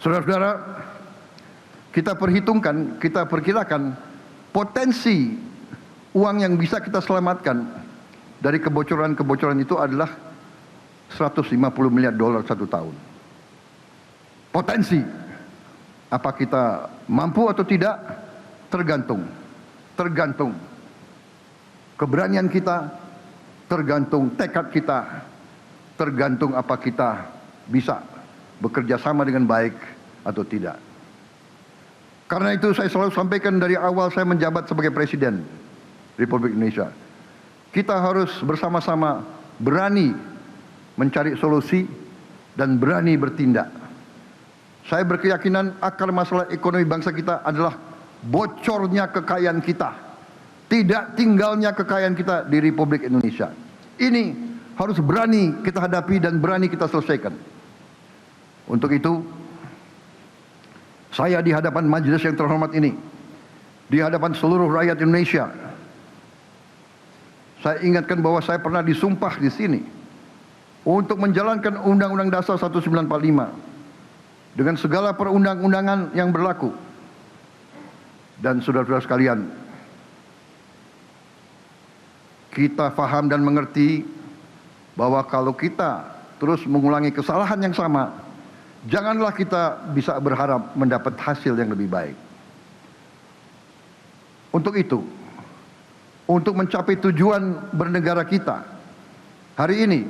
Saudara-saudara, kita perhitungkan, kita perkirakan potensi uang yang bisa kita selamatkan dari kebocoran-kebocoran itu adalah 150 miliar dolar satu tahun. Potensi, apa kita mampu atau tidak, tergantung keberanian kita, tergantung tekad kita, tergantung apa kita bisa bekerja sama dengan baik atau tidak. Karena itu saya selalu sampaikan dari awal saya menjabat sebagai Presiden Republik Indonesia, kita harus bersama-sama berani mencari solusi dan berani bertindak. Saya berkeyakinan akar masalah ekonomi bangsa kita adalah bocornya kekayaan kita, tidak tinggalnya kekayaan kita di Republik Indonesia. Ini harus berani kita hadapi dan berani kita selesaikan. Untuk itu, saya di hadapan majelis yang terhormat ini, di hadapan seluruh rakyat Indonesia, saya ingatkan bahwa saya pernah disumpah di sini untuk menjalankan Undang-Undang Dasar 1945 dengan segala perundang-undangan yang berlaku. Dan saudara-saudara sekalian, kita paham dan mengerti bahwa kalau kita terus mengulangi kesalahan yang sama, janganlah kita bisa berharap mendapat hasil yang lebih baik. Untuk itu, untuk mencapai tujuan bernegara kita, hari ini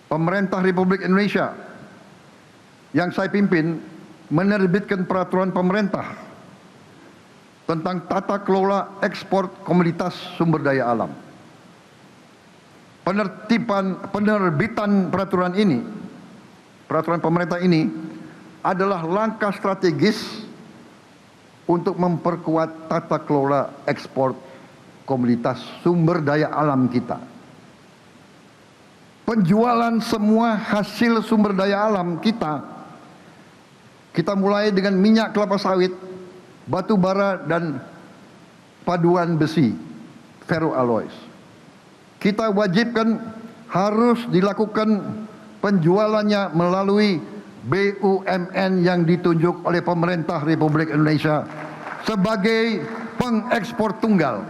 pemerintah Republik Indonesia yang saya pimpin menerbitkan peraturan pemerintah tentang tata kelola ekspor komoditas sumber daya alam. Penerbitan peraturan pemerintah ini adalah langkah strategis untuk memperkuat tata kelola ekspor komoditas sumber daya alam kita. Penjualan semua hasil sumber daya alam kita mulai dengan minyak kelapa sawit, batu bara dan paduan besi, ferroalloys. Kita wajibkan harus dilakukan penjualannya melalui BUMN yang ditunjuk oleh pemerintah Republik Indonesia sebagai pengekspor tunggal.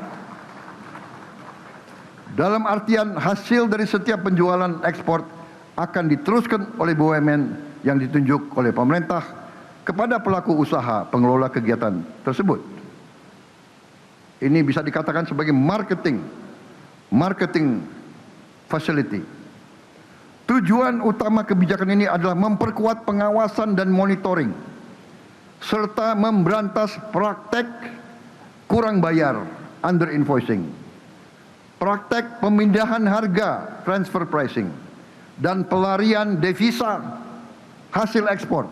Dalam artian hasil dari setiap penjualan ekspor akan diteruskan oleh BUMN yang ditunjuk oleh pemerintah kepada pelaku usaha pengelola kegiatan tersebut. Ini bisa dikatakan sebagai marketing facility. Tujuan utama kebijakan ini adalah memperkuat pengawasan dan monitoring serta memberantas praktek kurang bayar, under invoicing, praktek pemindahan harga, transfer pricing, dan pelarian devisa hasil ekspor.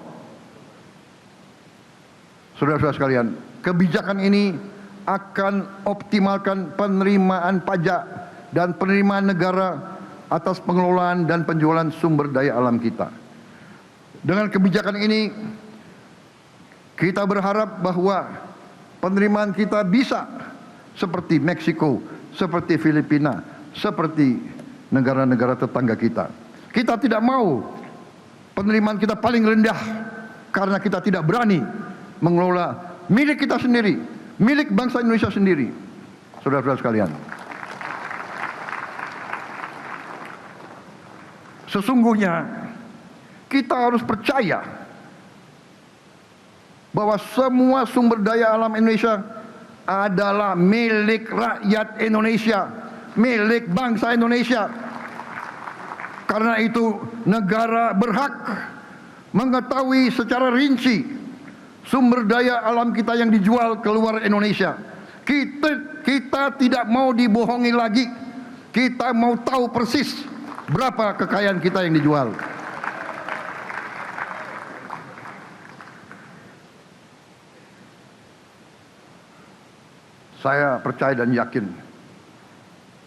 Saudara-saudara sekalian, kebijakan ini akan optimalkan penerimaan pajak dan penerimaan negara atas pengelolaan dan penjualan sumber daya alam kita. Dengan kebijakan ini, kita berharap bahwa penerimaan kita bisa seperti Meksiko, seperti Filipina, seperti negara-negara tetangga kita. Kita tidak mau penerimaan kita paling rendah karena kita tidak berani mengelola milik kita sendiri, milik bangsa Indonesia sendiri. Saudara-saudara sekalian, sesungguhnya kita harus percaya bahwa semua sumber daya alam Indonesia adalah milik rakyat Indonesia, milik bangsa Indonesia. Karena itu negara berhak mengetahui secara rinci sumber daya alam kita yang dijual keluar Indonesia. Kita tidak mau dibohongi lagi. Kita mau tahu persis berapa kekayaan kita yang dijual. Saya percaya dan yakin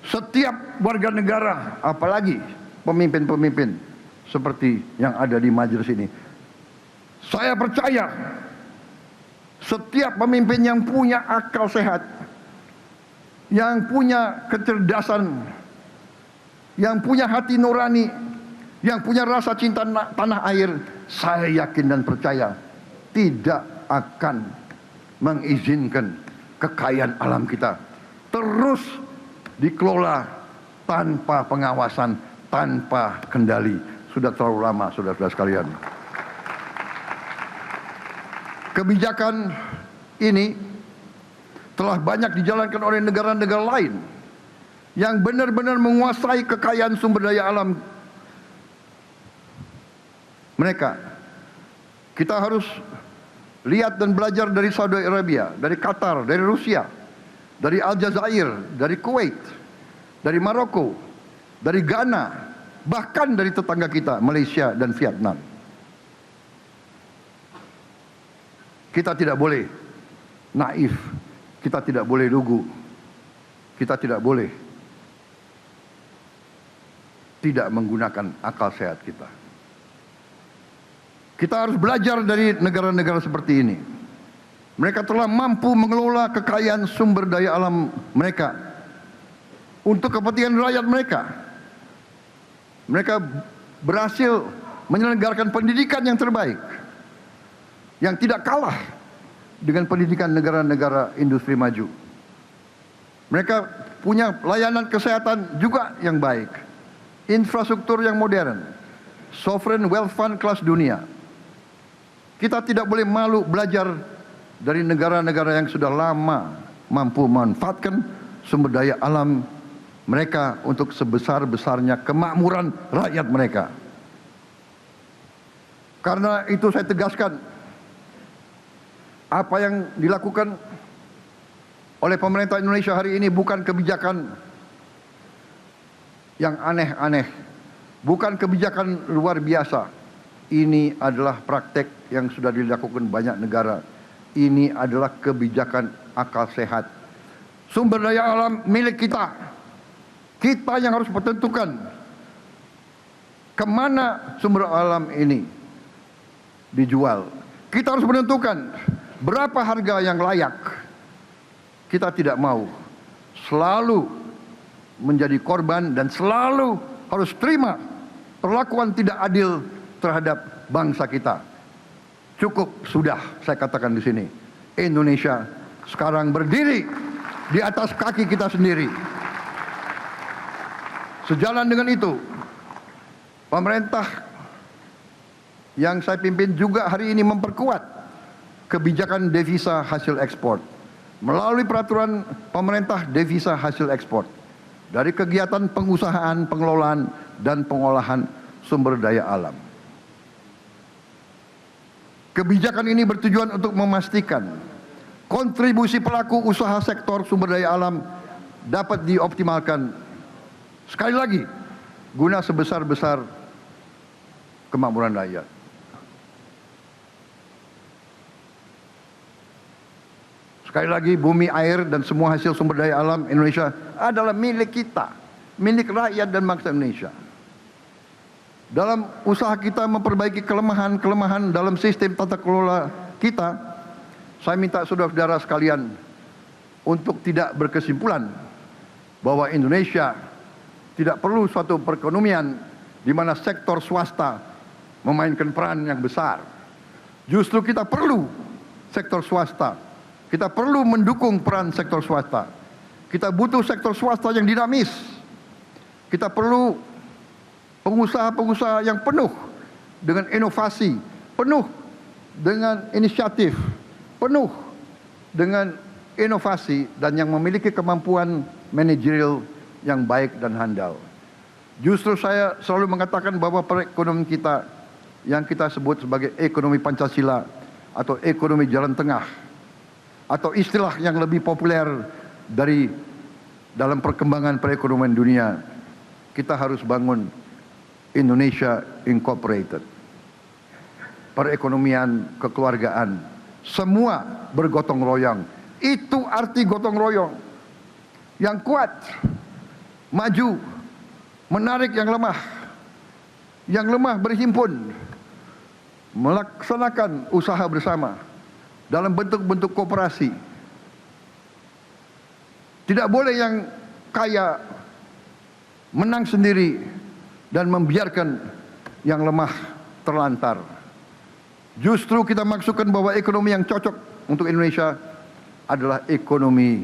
setiap warga negara, apalagi pemimpin-pemimpin seperti yang ada di majelis ini, saya percaya setiap pemimpin yang punya akal sehat, yang punya kecerdasan, yang punya hati nurani, yang punya rasa cinta tanah air, saya yakin dan percaya tidak akan mengizinkan kekayaan alam kita terus dikelola tanpa pengawasan, tanpa kendali. Sudah terlalu lama, saudara-saudara sekalian. Kebijakan ini telah banyak dijalankan oleh negara-negara lain yang benar-benar menguasai kekayaan sumber daya alam mereka. Kita harus lihat dan belajar dari Saudi Arabia, dari Qatar, dari Rusia, dari Aljazair, dari Kuwait, dari Maroko, dari Ghana, bahkan dari tetangga kita, Malaysia dan Vietnam. Kita tidak boleh naif, kita tidak boleh lugu, kita tidak boleh tidak menggunakan akal sehat kita. Kita harus belajar dari negara-negara seperti ini. Mereka telah mampu mengelola kekayaan sumber daya alam mereka untuk kepentingan rakyat mereka. Mereka berhasil menyelenggarakan pendidikan yang terbaik, yang tidak kalah dengan pendidikan negara-negara industri maju. Mereka punya layanan kesehatan juga yang baik, infrastruktur yang modern, sovereign wealth fund kelas dunia. Kita tidak boleh malu belajar dari negara-negara yang sudah lama mampu memanfaatkan sumber daya alam mereka untuk sebesar-besarnya kemakmuran rakyat mereka. Karena itu saya tegaskan, apa yang dilakukan oleh pemerintah Indonesia hari ini bukan kebijakan yang aneh-aneh, bukan kebijakan luar biasa. Ini adalah praktek yang sudah dilakukan banyak negara. Ini adalah kebijakan akal sehat. Sumber daya alam milik kita. Kita yang harus menentukan kemana sumber alam ini dijual. Kita harus menentukan berapa harga yang layak. Kita tidak mau selalu menjadi korban dan selalu harus terima perlakuan tidak adil terhadap bangsa kita. Cukup sudah saya katakan di sini. Indonesia sekarang berdiri di atas kaki kita sendiri. Sejalan dengan itu, pemerintah yang saya pimpin juga hari ini memperkuat kebijakan devisa hasil ekspor melalui peraturan pemerintah devisa hasil ekspor dari kegiatan pengusahaan, pengelolaan dan pengolahan sumber daya alam. Kebijakan ini bertujuan untuk memastikan kontribusi pelaku usaha sektor sumber daya alam dapat dioptimalkan, sekali lagi, guna sebesar-besar kemakmuran rakyat. Sekali lagi, bumi, air, dan semua hasil sumber daya alam Indonesia adalah milik kita, milik rakyat dan bangsa Indonesia. Dalam usaha kita memperbaiki kelemahan-kelemahan dalam sistem tata kelola kita, saya minta saudara-saudara sekalian untuk tidak berkesimpulan bahwa Indonesia tidak perlu suatu perekonomian di mana sektor swasta memainkan peran yang besar. Justru kita perlu sektor swasta. Kita perlu mendukung peran sektor swasta. Kita butuh sektor swasta yang dinamis. Kita perlu pengusaha-pengusaha yang penuh dengan inovasi, penuh dengan inisiatif, penuh dengan inovasi dan yang memiliki kemampuan manajerial yang baik dan handal. Justru saya selalu mengatakan bahwa perekonomian kita yang kita sebut sebagai ekonomi Pancasila atau ekonomi jalan tengah atau istilah yang lebih populer dari dalam perkembangan perekonomian dunia, kita harus bangun Indonesia Incorporated. Perekonomian, kekeluargaan, semua bergotong royong. Itu arti gotong royong. Yang kuat, maju, menarik yang lemah. Yang lemah berhimpun, melaksanakan usaha bersama dalam bentuk-bentuk kooperasi. Tidak boleh yang kaya menang sendiri dan membiarkan yang lemah terlantar. Justru kita maksudkan bahwa ekonomi yang cocok untuk Indonesia adalah ekonomi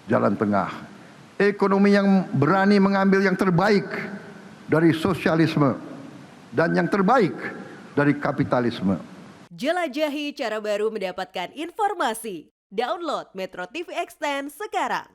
jalan tengah. Ekonomi yang berani mengambil yang terbaik dari sosialisme dan yang terbaik dari kapitalisme. Jelajahi cara baru mendapatkan informasi. Download Metro TV Extend sekarang.